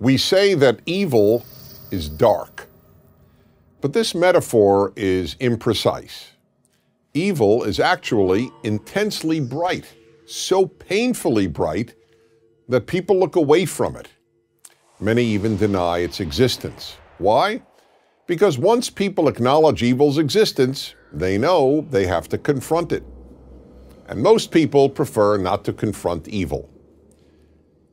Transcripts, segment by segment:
We say that evil is dark, but this metaphor is imprecise. Evil is actually intensely bright, so painfully bright that people look away from it. Many even deny its existence. Why? Because once people acknowledge evil's existence, they know they have to confront it. And most people prefer not to confront evil.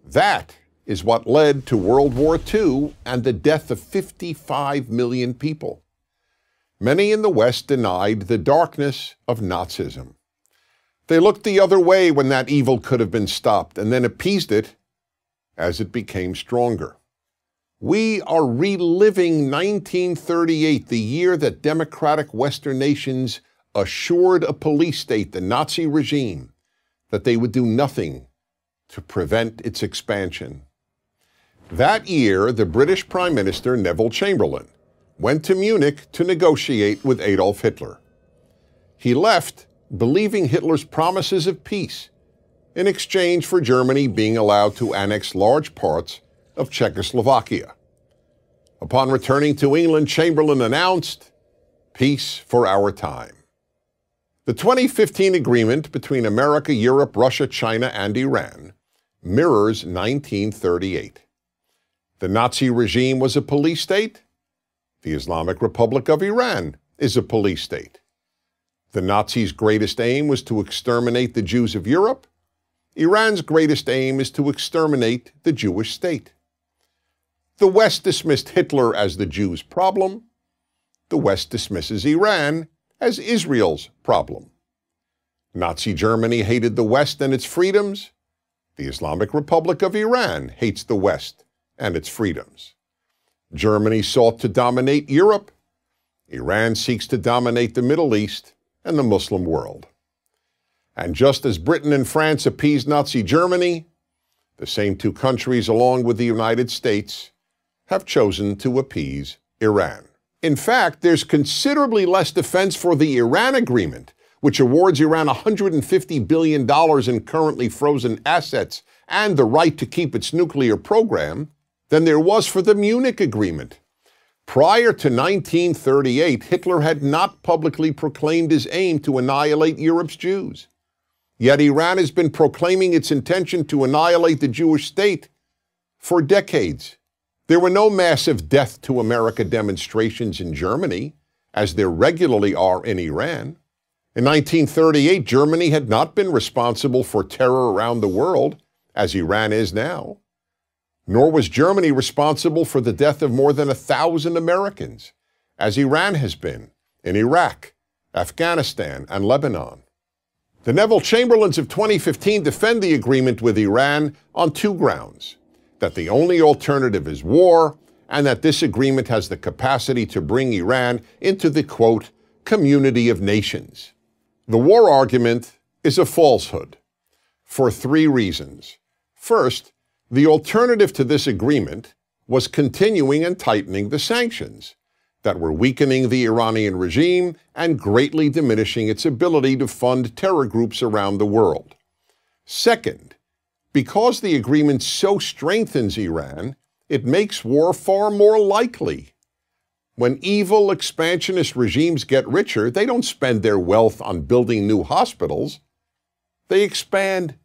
That is what led to World War II and the death of 55 million people. Many in the West denied the darkness of Nazism. They looked the other way when that evil could have been stopped and then appeased it as it became stronger. We are reliving 1938, the year that democratic Western nations assured a police state, the Nazi regime, that they would do nothing to prevent its expansion. That year, the British Prime Minister, Neville Chamberlain, went to Munich to negotiate with Adolf Hitler. He left believing Hitler's promises of peace in exchange for Germany being allowed to annex large parts of Czechoslovakia. Upon returning to England, Chamberlain announced, "Peace for our time." The 2015 agreement between America, Europe, Russia, China, and Iran mirrors 1938. The Nazi regime was a police state. The Islamic Republic of Iran is a police state. The Nazis' greatest aim was to exterminate the Jews of Europe. Iran's greatest aim is to exterminate the Jewish state. The West dismissed Hitler as the Jews' problem. The West dismisses Iran as Israel's problem. Nazi Germany hated the West and its freedoms. The Islamic Republic of Iran hates the West and its freedoms. Germany sought to dominate Europe. Iran seeks to dominate the Middle East and the Muslim world. And just as Britain and France appeased Nazi Germany, the same two countries, along with the United States, have chosen to appease Iran. In fact, there's considerably less defense for the Iran agreement, which awards Iran $150 billion in currently frozen assets and the right to keep its nuclear program, than there was for the Munich Agreement. Prior to 1938, Hitler had not publicly proclaimed his aim to annihilate Europe's Jews. Yet Iran has been proclaiming its intention to annihilate the Jewish state for decades. There were no massive death to America demonstrations in Germany, as there regularly are in Iran. In 1938, Germany had not been responsible for terror around the world, as Iran is now. Nor was Germany responsible for the death of more than 1,000 Americans, as Iran has been in Iraq, Afghanistan, and Lebanon. The Neville Chamberlains of 2015 defend the agreement with Iran on two grounds: that the only alternative is war, and that this agreement has the capacity to bring Iran into the, quote, community of nations. The war argument is a falsehood for three reasons. First, the alternative to this agreement was continuing and tightening the sanctions that were weakening the Iranian regime and greatly diminishing its ability to fund terror groups around the world. Second, because the agreement so strengthens Iran, it makes war far more likely. When evil expansionist regimes get richer, they don't spend their wealth on building new hospitals. They expand.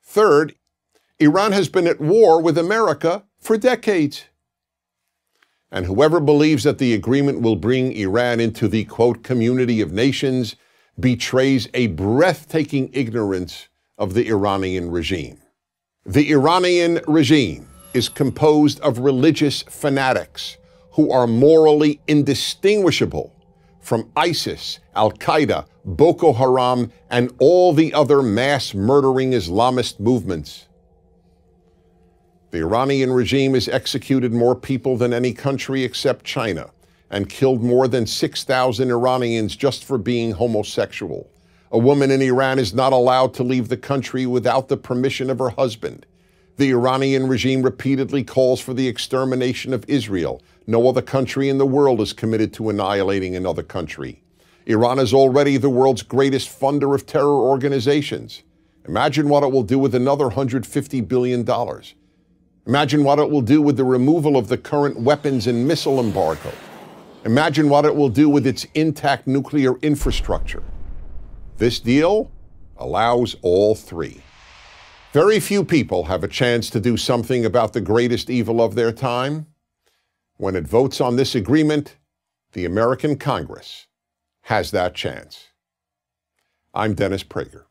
Third, Iran has been at war with America for decades. And whoever believes that the agreement will bring Iran into the, quote, community of nations betrays a breathtaking ignorance of the Iranian regime. The Iranian regime is composed of religious fanatics who are morally indistinguishable from ISIS, Al-Qaeda, Boko Haram, and all the other mass-murdering Islamist movements. The Iranian regime has executed more people than any country except China and killed more than 6,000 Iranians just for being homosexual. A woman in Iran is not allowed to leave the country without the permission of her husband. The Iranian regime repeatedly calls for the extermination of Israel. No other country in the world is committed to annihilating another country. Iran is already the world's greatest funder of terror organizations. Imagine what it will do with another $150 billion. Imagine what it will do with the removal of the current weapons and missile embargo. Imagine what it will do with its intact nuclear infrastructure. This deal allows all three. Very few people have a chance to do something about the greatest evil of their time. When it votes on this agreement, the American Congress has that chance. I'm Dennis Prager.